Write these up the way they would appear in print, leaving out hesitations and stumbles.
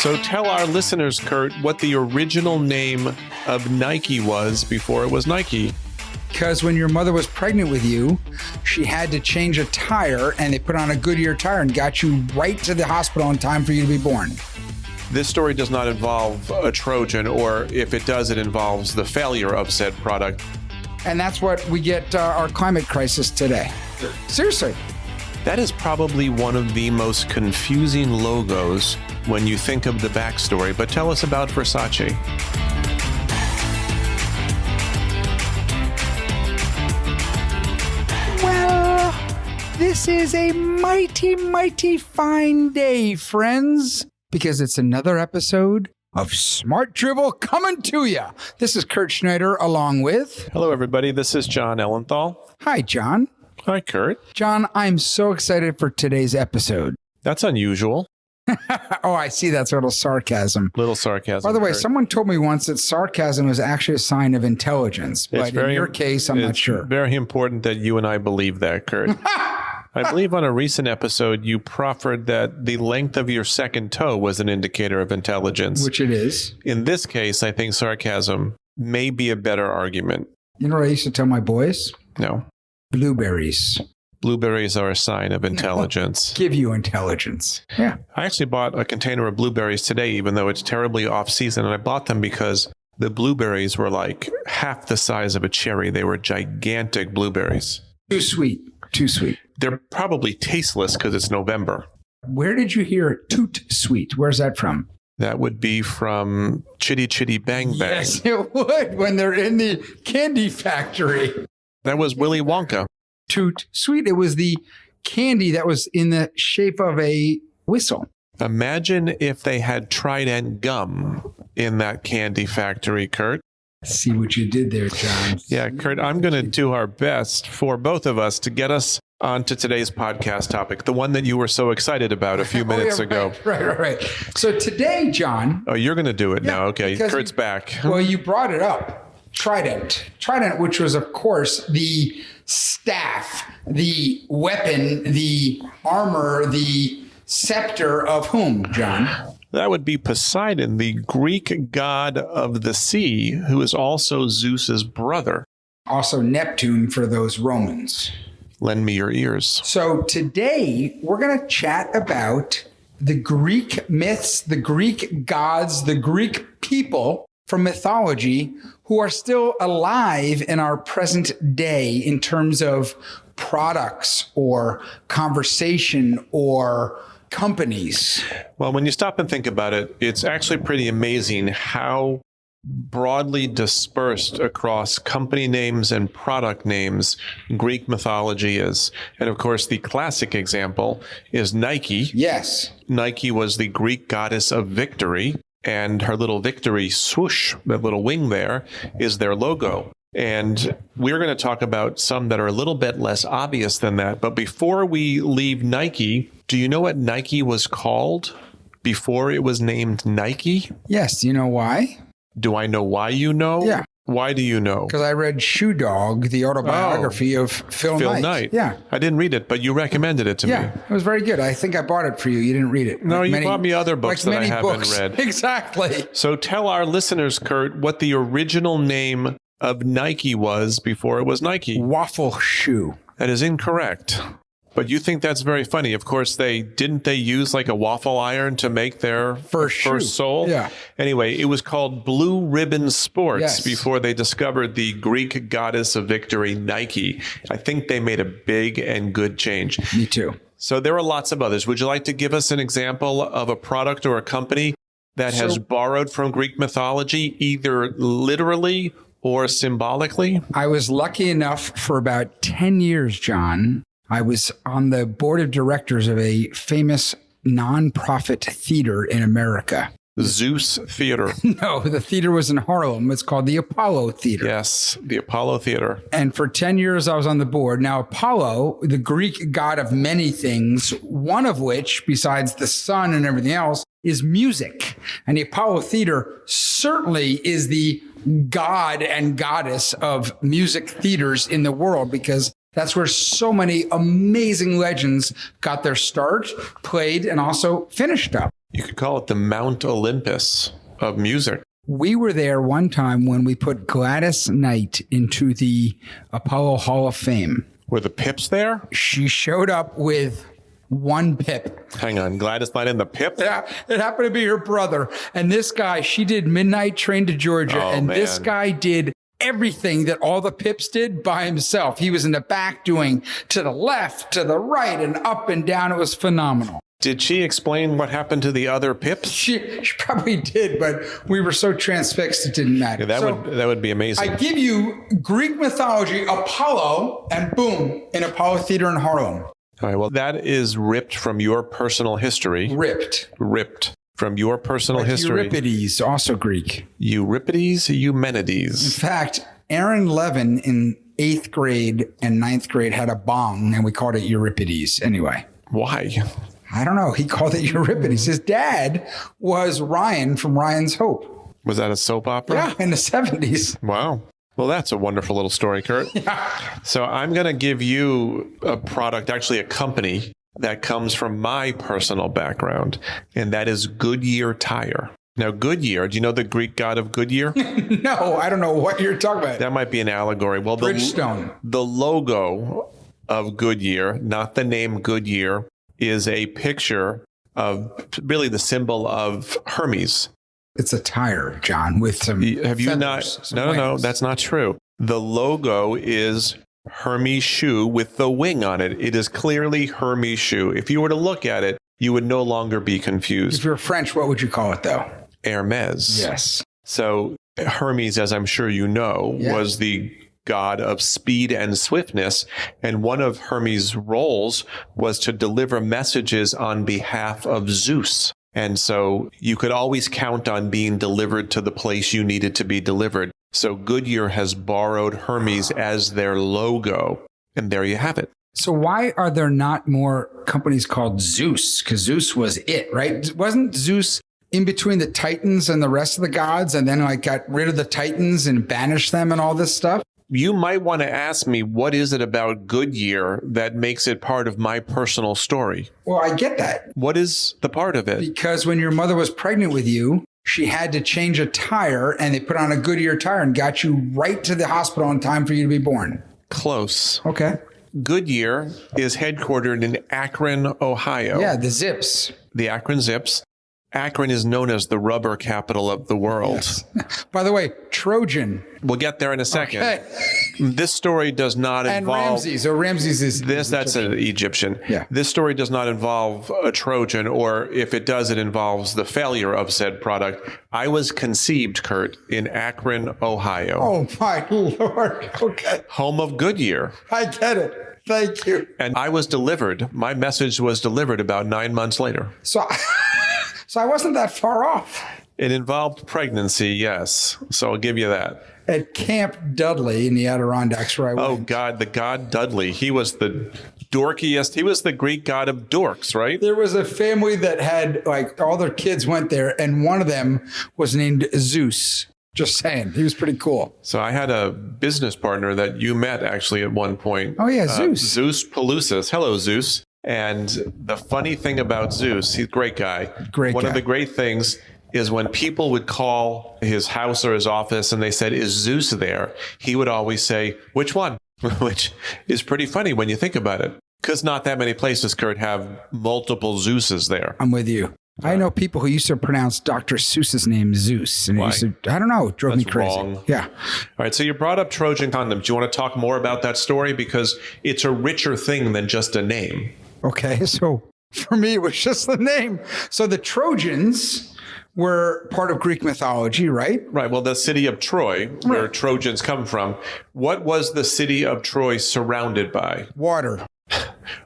So tell our listeners, Kurt, what the original name of Nike was before it was Nike. Because when your mother was pregnant with you, she had to change a tire, and they put on a Goodyear tire and got you right to the hospital in time for you to be born. This story does not involve a Trojan, or if it does, it involves the failure of said product. And that's what we get our climate crisis today. Seriously. That is probably one of the most confusing logos when you think of the backstory, but tell us about Versace. Well, this is a mighty, mighty fine day, friends, because it's another episode of Smart Drivel coming to you. This is Kurt Schneider along with... Hello, everybody. This is Jon Ellenthal. Hi, Jon. Hi, Kurt. Jon, I'm so excited for today's episode. That's unusual. Oh, I see. That's a little sarcasm. Little sarcasm. By the way, Kurt. Someone told me once that sarcasm was actually a sign of intelligence. But in your case, I'm not sure. It's very important that you and I believe that, Kurt. I believe on a recent episode, you proffered that the length of your second toe was an indicator of intelligence. Which it is. In this case, I think sarcasm may be a better argument. You know what I used to tell my boys? No. Blueberries. Blueberries are a sign of intelligence. Give you intelligence. Yeah. I actually bought a container of blueberries today, even though it's terribly off season. And I bought them because the blueberries were like half the size of a cherry. They were gigantic blueberries. Too sweet. Too sweet. They're probably tasteless because it's November. Where did you hear toot sweet? Where's that from? That would be from Chitty Chitty Bang Bang. Yes, it would when they're in the candy factory. That was Willy Wonka. Toot sweet. It was the candy that was in the shape of a whistle. Imagine if they had Trident gum in that candy factory, Kurt. See what you did there, Jon. Yeah, Kurt, I'm going to do our best for both of us to get us onto today's podcast topic, the one that you were so excited about a few minutes ago. Right. So today, Jon. Oh, you're going to do it now. Okay, Kurt's back. Well, you brought it up. Trident, which was, of course, the staff, the weapon, the armor, the scepter of whom, Jon? That would be Poseidon, the Greek god of the sea, who is also Zeus's brother. Also Neptune for those Romans. Lend me your ears. So today we're going to chat about the Greek myths, the Greek gods, the Greek people from mythology who are still alive in our present day in terms of products or conversation or companies. Well, when you stop and think about it, it's actually pretty amazing how broadly dispersed across company names and product names Greek mythology is. And of course, the classic example is Nike. Yes. Nike was the Greek goddess of victory, and her little victory swoosh, that little wing there, is their logo. And we're going to talk about some that are a little bit less obvious than that. But before we leave Nike, do you know what Nike was called before it was named Nike? Yes. Do you know why? Do I know why you know? Yeah. Why do you know? Because I read Shoe Dog, the autobiography of Phil Knight. Yeah. I didn't read it, but you recommended it to me. Yeah, it was very good. I think I bought it for you. You didn't read it. No, you bought me other books that I haven't read. Exactly. So tell our listeners, Kurt, what the original name of Nike was before it was Nike. Waffle shoe. That is incorrect. But you think that's very funny. Of course, they use like a waffle iron to make their first sole? Yeah. Anyway, it was called Blue Ribbon Sports Yes. before they discovered the Greek goddess of victory, Nike. I think they made a big and good change. Me too. So there are lots of others. Would you like to give us an example of a product or a company that has borrowed from Greek mythology, either literally or symbolically? I was lucky enough for about 10 years, Jon. I was on the board of directors of a famous nonprofit theater in America. Zeus Theater. No, the theater was in Harlem. It's called the Apollo Theater. Yes, the Apollo Theater. And for 10 years, I was on the board. Now, Apollo, the Greek god of many things, one of which, besides the sun and everything else, is music. And the Apollo Theater certainly is the god and goddess of music theaters in the world, because that's where so many amazing legends got their start, played, and also finished up. You could call it the Mount Olympus of music. We were there one time when we put Gladys Knight into the Apollo Hall of Fame. Were the Pips there? She showed up with one pip. Hang on, Gladys Knight and the Pip? Yeah, it happened to be her brother. And this guy, she did Midnight Train to Georgia. Oh, and man. this guy did everything that all the Pips did by himself. He was in the back doing to the left, to the right, and up and down. It was phenomenal. Did she explain what happened to the other Pips? She probably did, but we were so transfixed it didn't matter. Yeah, that would be amazing. I give you Greek mythology, Apollo, and boom, in Apollo Theater in Harlem. All right, well, that is ripped from your personal history. Ripped from your personal history. Euripides, also Greek. Euripides, Eumenides. In fact, Aaron Levin in 8th grade and 9th grade had a bong, and we called it Euripides. Anyway. Why? I don't know. He called it Euripides. His dad was Ryan from Ryan's Hope. Was that a soap opera? Yeah, in the 70s. Wow. Well, that's a wonderful little story, Kurt. Yeah. So I'm going to give you a product, actually a company that comes from my personal background, and that is Goodyear Tire. Now, Goodyear, do you know the Greek god of Goodyear? No, I don't know what you're talking about. That might be an allegory. Well, Bridgestone. The logo of Goodyear, not the name Goodyear, is a picture of really the symbol of Hermes. It's a tire, John, with some Have you feathers, not? No, that's not true. The logo is Hermes shoe with the wing on it. It is clearly Hermes shoe. If you were to look at it, you would no longer be confused. If you're French, what would you call it, though? Hermes. Yes. So Hermes, as I'm sure you know, was the god of speed and swiftness. And one of Hermes' roles was to deliver messages on behalf of Zeus. And so you could always count on being delivered to the place you needed to be delivered. So Goodyear has borrowed Hermes as their logo. And there you have it. So why are there not more companies called Zeus? Because Zeus was it, right? Wasn't Zeus in between the Titans and the rest of the gods and then like got rid of the Titans and banished them and all this stuff? You might want to ask me, what is it about Goodyear that makes it part of my personal story? Well, I get that. What is the part of it? Because when your mother was pregnant with you, she had to change a tire and they put on a Goodyear tire and got you right to the hospital in time for you to be born. Close. Okay. Goodyear is headquartered in Akron, Ohio. Yeah, the Zips. The Akron Zips. Akron is known as the rubber capital of the world. Yes. By the way, Trojan. We'll get there in a second. Okay. This story does not And involve... Ramses. Oh, Ramses is... That's an Egyptian. Yeah. This story does not involve a Trojan, or if it does, it involves the failure of said product. I was conceived, Kurt, in Akron, Ohio. Oh, my Lord. Okay. Home of Goodyear. I get it. Thank you. And I was delivered. My message was delivered about 9 months later. So I wasn't that far off. It involved pregnancy, yes. So I'll give you that. At Camp Dudley in the Adirondacks where I went. Oh, God, the god Dudley. He was the dorkiest. He was the Greek god of dorks, right? There was a family that had, like, all their kids went there, and one of them was named Zeus. Just saying. He was pretty cool. So I had a business partner that you met, actually, at one point. Oh, yeah, Zeus. Zeus Pelousas. Hello, Zeus. And the funny thing about Zeus, he's a great guy. One of the great things is when people would call his house or his office and they said, is Zeus there? He would always say, which one? Which is pretty funny when you think about it. Because not that many places, Kurt, have multiple Zeuses there. I'm with you. I know people who used to pronounce Dr. Seuss's name Zeus. And it used to, I don't know, it drove me crazy. Wrong. Yeah. All right. So you brought up Trojan condoms. Do you want to talk more about that story? Because it's a richer thing than just a name. Okay. So for me, it was just the name. So the Trojans were part of Greek mythology, right? Right. Well, the city of Troy, where Trojans come from, what was the city of Troy surrounded by? Water.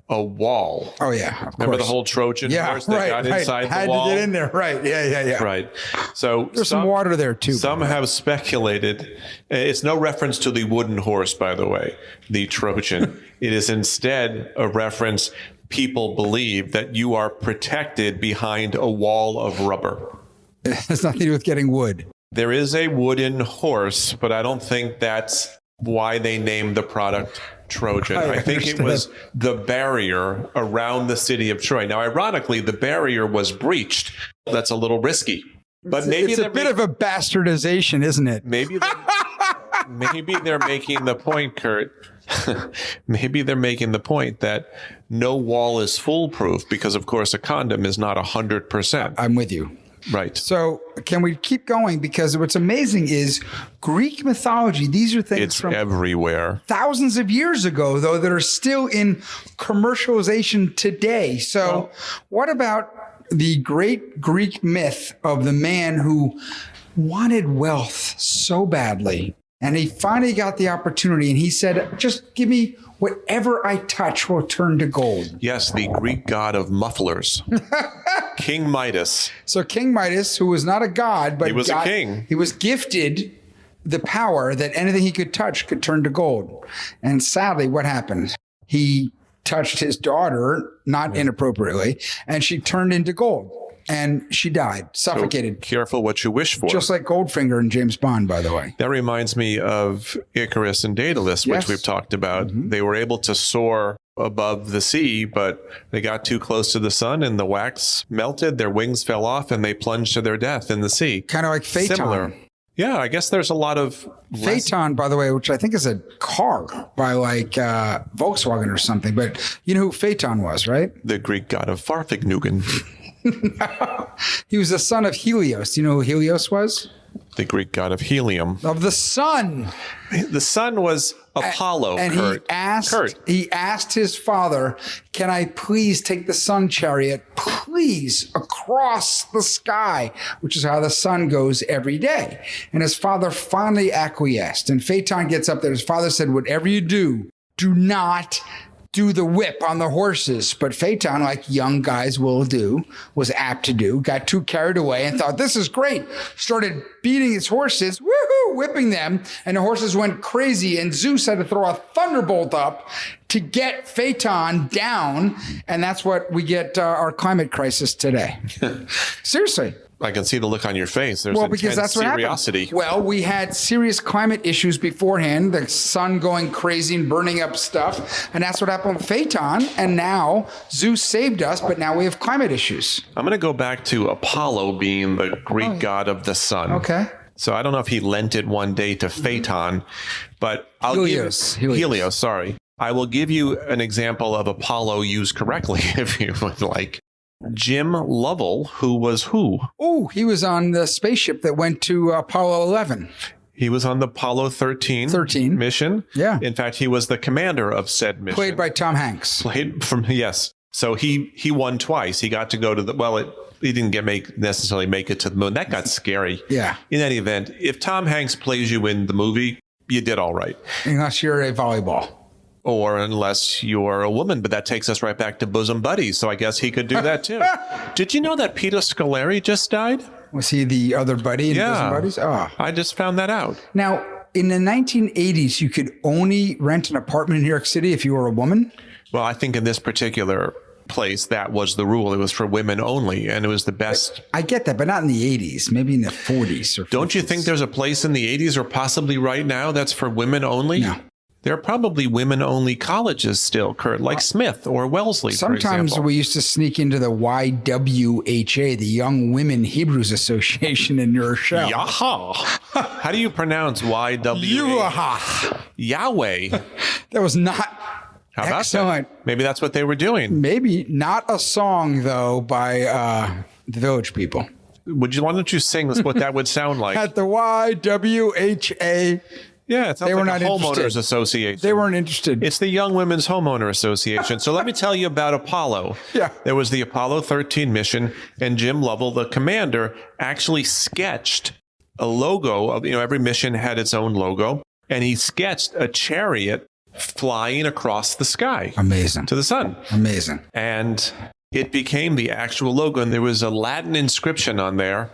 A wall. Oh, yeah. Remember the whole Trojan horse that got inside the wall? Had to get in there. Right. Yeah. Right. So there's some water there, too. Some have speculated. It's no reference to the wooden horse, by the way, the Trojan. It is instead a reference. People believe that you are protected behind a wall of rubber. It has nothing to do with getting wood. There is a wooden horse, but I don't think that's why they named the product Trojan. I think it was the barrier around the city of Troy. Now, ironically, the barrier was breached that's a little risky. But maybe it's a bit of a bastardization, isn't it? Maybe they're making the point, Kurt. Maybe they're making the point that no wall is foolproof because, of course, a condom is not 100%. I'm with you. Right. So can we keep going? Because what's amazing is Greek mythology. These are things It's from everywhere. thousands of years ago, though, that are still in commercialization today. So what about the great Greek myth of the man who wanted wealth so badly? And he finally got the opportunity and he said, just give me whatever I touch will turn to gold. Yes, the Greek god of mufflers, King Midas. So King Midas, who was not a god, but He was a king. He was gifted the power that anything he could touch could turn to gold. And sadly, what happened? He touched his daughter, not inappropriately, and she turned into gold. And she died, suffocated. So careful what you wish for. Just like Goldfinger in James Bond, by the way. That reminds me of Icarus and Daedalus, which we've talked about. Mm-hmm. They were able to soar above the sea, but they got too close to the sun and the wax melted, their wings fell off, and they plunged to their death in the sea. Kind of like Phaeton. Similar. Yeah, I guess there's a lot of... Phaeton, by the way, which I think is a car by like Volkswagen or something. But you know who Phaeton was, right? The Greek god of Farfignugan. No. He was the son of Helios. Do you know who Helios was? The Greek god of helium. Of the sun. The sun was Apollo, and Kurt. He asked his father, can I please take the sun chariot, please, across the sky, which is how the sun goes every day. And his father finally acquiesced. And Phaeton gets up there. His father said, whatever you do not do the whip on the horses. But Phaeton, like young guys will do, was apt to do, got too carried away and thought, this is great. Started beating his horses, woohoo, whipping them. And the horses went crazy. And Zeus had to throw a thunderbolt up to get Phaeton down. And that's what we get our climate crisis today. Seriously. I can see the look on your face. There's because that's what curiosity. Happened. Well, we had serious climate issues beforehand, the sun going crazy and burning up stuff. And that's what happened with Phaeton. And now Zeus saved us, but now we have climate issues. I'm going to go back to Apollo being the Greek god of the sun. Okay. So I don't know if he lent it one day to Phaeton, but Helios. Sorry. I will give you an example of Apollo used correctly, if you would like. Jim Lovell, who was who? Oh, he was on the spaceship that went to Apollo 11. He was on the Apollo 13 mission. Yeah. In fact, he was the commander of said mission. Played by Tom Hanks. Yes. So he won twice. He got to go to he didn't necessarily make it to the moon. That got scary. Yeah. In any event, if Tom Hanks plays you in the movie, you did all right. Unless you're a volleyball. Or unless you're a woman, but that takes us right back to bosom buddies. So I guess he could do that too. Did you know that Peter Scolari just died? Was he the other buddy in Bosom Buddies? Oh. I just found that out. Now, in the 1980s, you could only rent an apartment in New York City if you were a woman? Well, I think in this particular place, that was the rule. It was for women only, and it was the best. I get that, but not in the 80s, maybe in the 40s or 50s. Don't you think there's a place in the 80s or possibly right now that's for women only? No. There are probably women-only colleges still, Kurt, like Smith or Wellesley, Sometimes for example. we used to sneak into the YWHA, the Young Women Hebrews Association in New Rochelle. Yaha. How do you pronounce YWHA? Yahweh. That was not How about excellent. That? Maybe that's what they were doing. Maybe not a song, though, by the Village People. Why don't you sing us what that would sound like? At the YWHA. Yeah, it sounds they were like not a homeowners interested. association. They weren't interested. It's the Young Women's Homeowner Association. So let me tell you about Apollo. Yeah. There was the Apollo 13 mission, and Jim Lovell, the commander, actually sketched a logo of, every mission had its own logo, and he sketched a chariot flying across the sky. Amazing. To the sun. Amazing. And it became the actual logo, and there was a Latin inscription on there.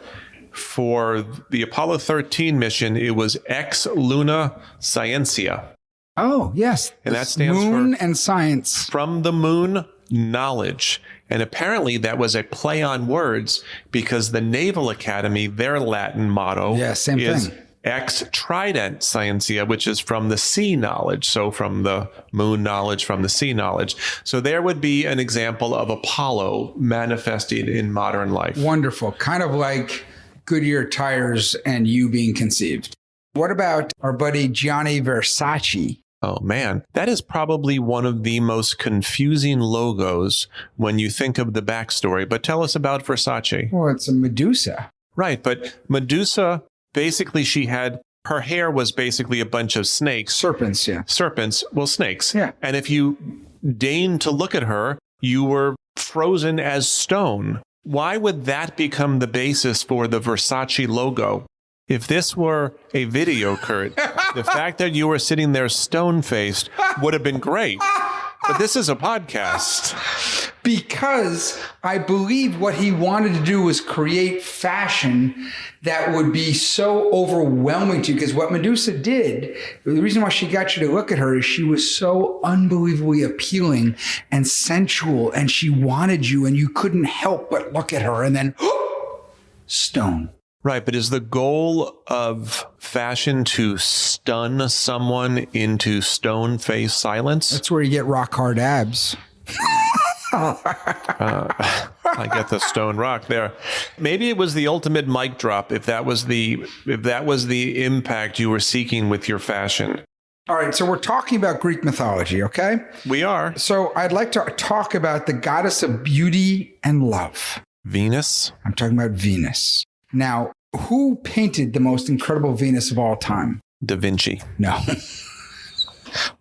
For the Apollo 13 mission, it was Ex Luna Scientia. Oh, yes. And that stands Moon for and Science. From the Moon, Knowledge. And apparently that was a play on words because the Naval Academy, their Latin motto same is thing. X trident scientia, which is from the sea knowledge. So from the moon knowledge, from the sea knowledge. So there would be an example of Apollo manifested in modern life. Wonderful. Kind of like Goodyear tires and you being conceived. What about our buddy Gianni Versace? Oh, man, that is probably one of the most confusing logos when you think of the backstory. But tell us about Versace. Well, it's a Medusa. Right. But Medusa, basically, her hair was basically a bunch of snakes. Serpents, yeah. Serpents, well, snakes. Yeah. And if you deigned to look at her, you were frozen as stone. Why would that become the basis for the Versace logo? If this were a video, Kurt, the fact that you were sitting there stone-faced would have been great. But this is a podcast. Because I believe what he wanted to do was create fashion that would be so overwhelming to you. Because what Medusa did, the reason why she got you to look at her is she was so unbelievably appealing and sensual, and she wanted you, and you couldn't help but look at her, and then stone. Right, but is the goal of fashion to stun someone into stone-faced silence? That's where you get rock hard abs. I get the stone rock there. Maybe it was the ultimate mic drop if that was the impact you were seeking with your fashion. All right, so we're talking about Greek mythology, okay? We are. So I'd like to talk about the goddess of beauty and love. Venus? I'm talking about Venus. Now, who painted the most incredible Venus of all time? Da Vinci. No.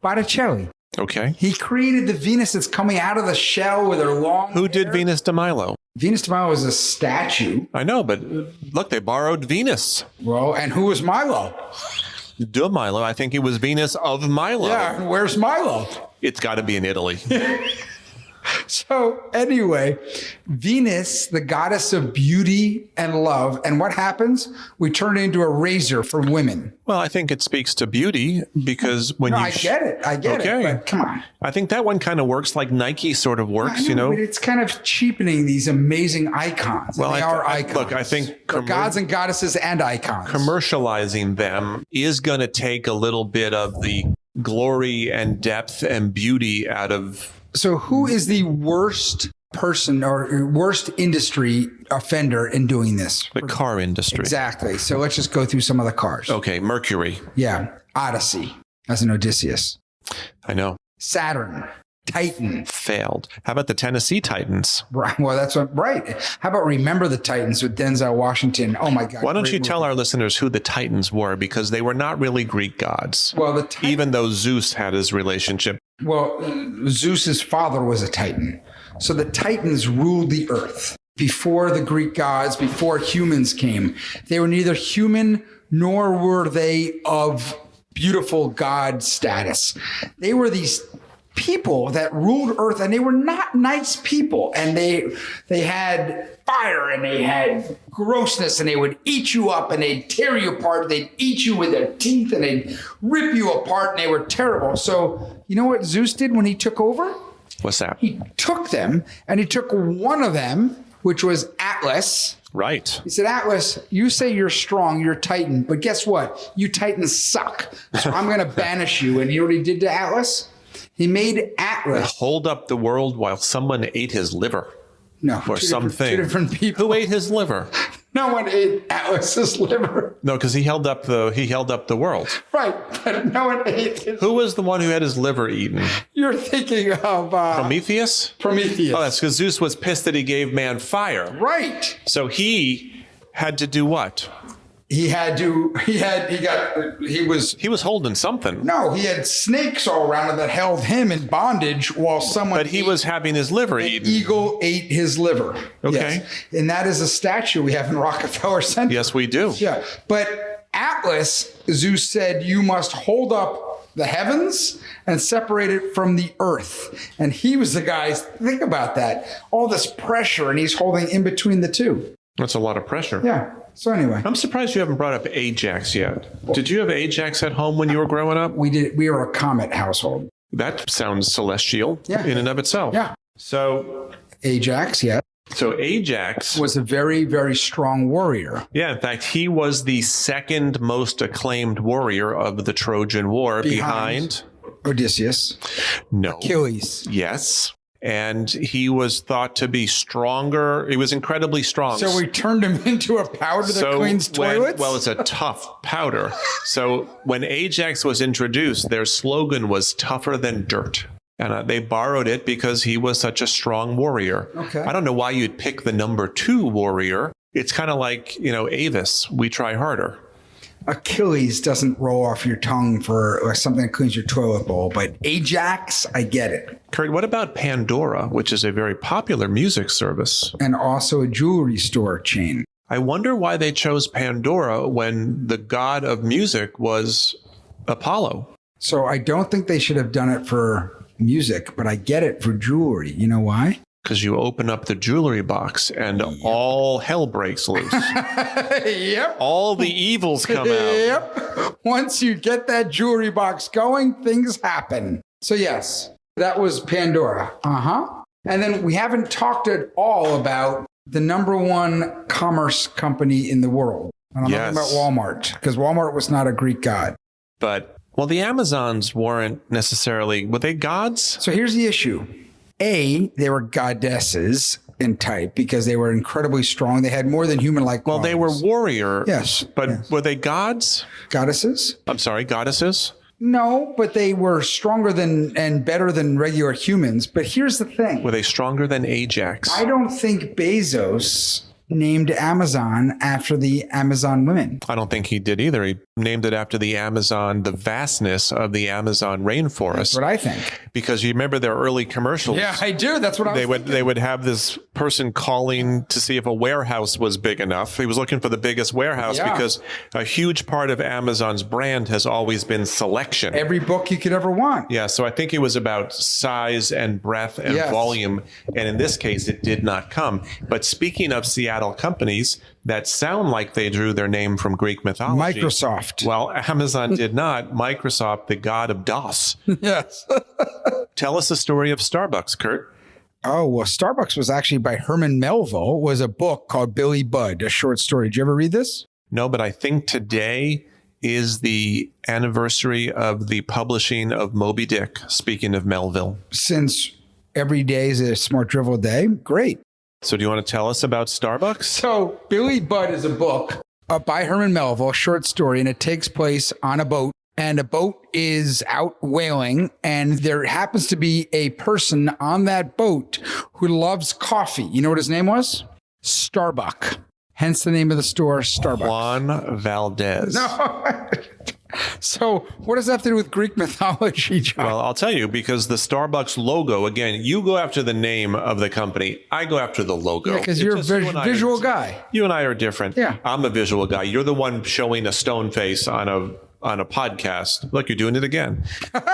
Botticelli. Okay. He created the Venus that's coming out of the shell with her long Who did hair. Venus de Milo? Venus de Milo was a statue. I know, but look, they borrowed Venus. Well, and who was Milo? De Milo. I think it was Venus of Milo. Yeah, where's Milo? It's got to be in Italy. So anyway, Venus, the goddess of beauty and love. And what happens? We turn it into a razor for women. Well, I think it speaks to beauty because when I get it. I get it. But come on. I think that one kind of works like Nike sort of works, But it's kind of cheapening these amazing icons. Well, they are icons. Look, I think They're gods and goddesses and icons. Commercializing them is going to take a little bit of the glory and depth and beauty out of. So who is the worst person or worst industry offender in doing this? The car industry. Exactly. So let's just go through some of the cars. Okay, Mercury. Yeah. Odyssey as an Odysseus. I know. Saturn. Titan. Failed. How about the Tennessee Titans? Right. Well, that's right. How about Remember the Titans with Denzel Washington? Oh my God. Why don't you tell our listeners who the Titans were? Because they were not really Greek gods. Well, even though Zeus had his relationship. Well, Zeus's father was a Titan. So the Titans ruled the earth before the Greek gods, before humans came. They were neither human nor were they of beautiful god status. They were these people that ruled earth, and they were not nice people, and they had fire and they had grossness, and they would eat you up and they'd tear you apart. They'd eat you with their teeth and they'd rip you apart, and they were terrible. So you know what Zeus did when he took over? What's that? He took them, and he took one of them, which was Atlas. Right. He said, Atlas, you say you're strong, you're Titan, but guess what? You Titans suck. So I'm going to banish you. And you know what he did to Atlas? He made Atlas hold up the world while someone ate his liver. No, or something. Two different people. Who ate his liver? No one ate Atlas's liver. No, because he held up the world. Right, but no one ate his. Who was the one who had his liver eaten? You're thinking of Prometheus. Prometheus. Oh, that's because Zeus was pissed that he gave man fire. Right. So he had to do what? He was holding something. No, he had snakes all around him that held him in bondage while someone. But he was having his liver eaten. An eagle ate his liver. Okay. Yes. And that is a statue we have in Rockefeller Center. Yes, we do. Yeah. But Atlas, Zeus said, you must hold up the heavens and separate it from the earth. And he was the guy, think about that. All this pressure, and he's holding in between the two. That's a lot of pressure. Yeah. So anyway, I'm surprised you haven't brought up Ajax yet. Did you have Ajax at home when you were growing up? We did. We were a comet household. That sounds celestial in and of itself. Yeah. So Ajax, yeah. So Ajax was a very, very strong warrior. Yeah, in fact, he was the second most acclaimed warrior of the Trojan War behind Odysseus. No. Achilles. Yes. And he was thought to be stronger. He was incredibly strong. So we turned him into a powder that cleans toilets? Well, it's a tough powder. So when Ajax was introduced, their slogan was tougher than dirt. And they borrowed it because he was such a strong warrior. Okay. I don't know why you'd pick the number 2 warrior. It's kind of like, Avis, we try harder. Achilles doesn't roll off your tongue for something that cleans your toilet bowl, but Ajax, I get it. Kurt, what about Pandora, which is a very popular music service? And also a jewelry store chain. I wonder why they chose Pandora when the god of music was Apollo. So I don't think they should have done it for music, but I get it for jewelry. You know why? Because you open up the jewelry box and all hell breaks loose. Yep. All the evils come out. Yep. Once you get that jewelry box going, things happen. So yes, that was Pandora. And then we haven't talked at all about the number 1 commerce company in the world. And I'm talking about Walmart, because Walmart was not a Greek god. But, well, the Amazons weren't necessarily, were they gods? So here's the issue. They were goddesses in type because they were incredibly strong. They had more than human-like qualities. Well, they were warrior. Yes. But were they gods? Goddesses? I'm sorry, goddesses? No, but they were stronger than and better than regular humans. But here's the thing. Were they stronger than Ajax? I don't think Bezos named Amazon after the Amazon women. I don't think he did either. He named it after the Amazon, the vastness of the Amazon rainforest. That's what I think. Because you remember their early commercials. Yeah, I do. That's what I was They would have this person calling to see if a warehouse was big enough. He was looking for the biggest warehouse because a huge part of Amazon's brand has always been selection. Every book you could ever want. Yeah, so I think it was about size and breadth and volume. And in this case, it did not come. But speaking of Seattle companies that sound like they drew their name from Greek mythology. Microsoft. Well, Amazon did not. Microsoft, the god of DOS. Yes. Tell us the story of Starbucks, Kurt. Oh, well, Starbucks was actually by Herman Melville, was a book called Billy Budd, a short story. Did you ever read this? No, but I think today is the anniversary of the publishing of Moby Dick, speaking of Melville. Since every day is a Smart Drivel day, great. So do you want to tell us about Starbucks? So Billy Budd is a book by Herman Melville, short story, and it takes place on a boat. And a boat is out whaling, and there happens to be a person on that boat who loves coffee. You know what his name was? Starbuck. Hence the name of the store, Starbucks. Juan Valdez. No. So what does that have to do with Greek mythology, John? Well, I'll tell you, because the Starbucks logo, again, you go after the name of the company. I go after the logo. Yeah, because you're a visual guy. You and I are different. Yeah. I'm a visual guy. You're the one showing a stone face on a podcast. Look, you're doing it again.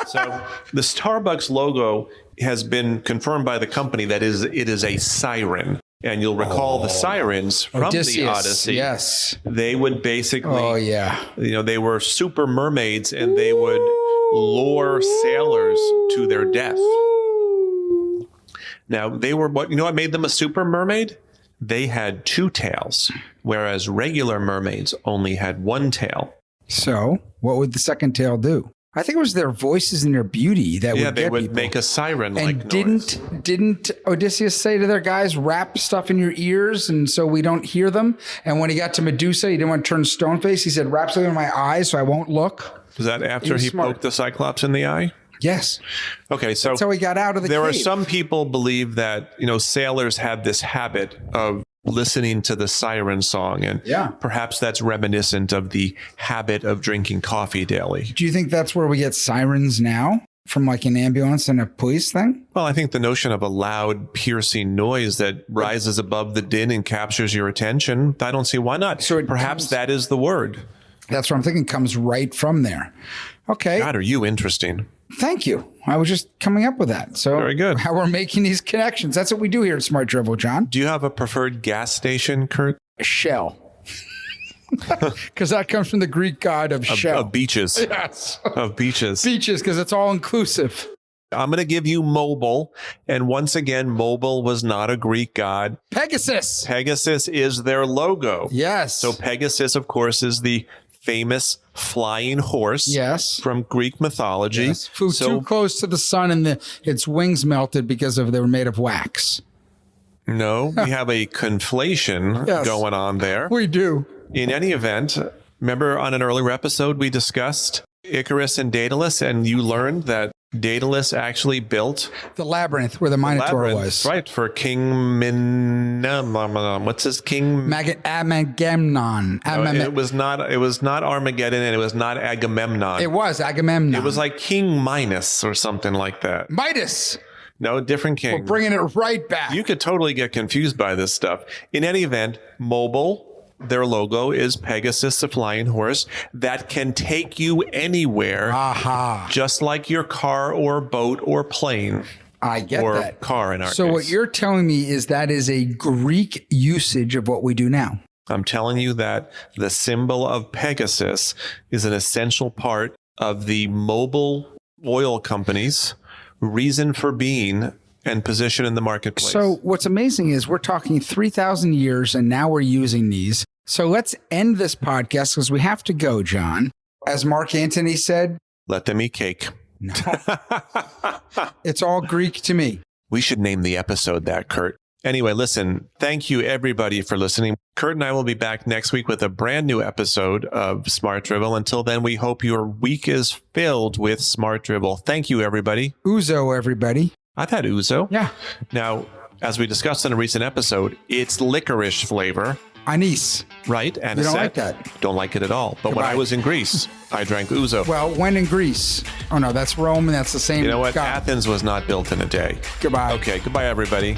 So the Starbucks logo has been confirmed by the company that it is a siren. And you'll recall the sirens from Odysseus, the Odyssey. Yes. They would basically, yeah. They were super mermaids, and they would lure sailors to their death. Now, they were what made them a super mermaid? They had 2 tails, whereas regular mermaids only had 1 tail. So what would the second tail do? I think it was their voices and their beauty that would get they would people. make a siren-like noise. Didn't Odysseus say to their guys, wrap stuff in your ears and so we don't hear them? And when he got to Medusa, he didn't want to turn stone face. He said, wrap something in my eyes so I won't look. Was that after he poked the Cyclops in the eye? Yes. Okay, so that's how he got out of the cave. There are some people believe that, sailors had this habit of listening to the siren song, and perhaps that's reminiscent of the habit of drinking coffee daily. Do you think that's where we get sirens now? From like an ambulance and a police thing? Well, I think the notion of a loud, piercing noise that rises above the din and captures your attention, I don't see why not. So perhaps that is the word. That's what I'm thinking, comes right from there. Okay. God, are you interesting? Thank you. I was just coming up with that. So very good. How we're making these connections. That's what we do here at Smart Drivel, John. Do you have a preferred gas station, Kurt? Shell. Because that comes from the Greek god of shell. Of beaches. Yes. Of beaches. Beaches, because it's all inclusive. I'm going to give you Mobile. And once again, Mobile was not a Greek god. Pegasus. Pegasus is their logo. Yes. So Pegasus, of course, is the famous flying horse from Greek mythology. Yes. Flew too close to the sun and its wings melted because they were made of wax. No, we have a conflation going on there. We do. In any event, remember on an earlier episode, we discussed Icarus and Daedalus, and you learned that Daedalus actually built the labyrinth where the Minotaur was. Right, for King what's his king? Agamemnon. No, it was not Armageddon, and it was not Agamemnon. It was Agamemnon. It was like King Minos or something like that. Midas. No, different king. We're bringing it right back. You could totally get confused by this stuff. In any event, Mobile, their logo is Pegasus, the flying horse that can take you anywhere, just like your car or boat or plane. I get or that. Car in our case. So what you're telling me is that is a Greek usage of what we do now. I'm telling you that the symbol of Pegasus is an essential part of the Mobile oil company's reason for being and position in the marketplace. So what's amazing is we're talking 3,000 years and now we're using these. So let's end this podcast because we have to go, Jon. As Mark Antony said, let them eat cake. No. It's all Greek to me. We should name the episode that, Kurt. Anyway, listen, thank you everybody for listening. Kurt and I will be back next week with a brand new episode of Smart Drivel. Until then, we hope your week is filled with Smart Drivel. Thank you, everybody. Ouzo, everybody. I've had ouzo. Yeah. Now, as we discussed in a recent episode, it's licorice flavor. Anise. Right? And you don't like that. Don't like it at all. But when I was in Greece, I drank ouzo. Well, when in Greece? Oh, no, that's Rome, and that's the same. You know what? God. Athens was not built in a day. Goodbye. Okay, goodbye, everybody.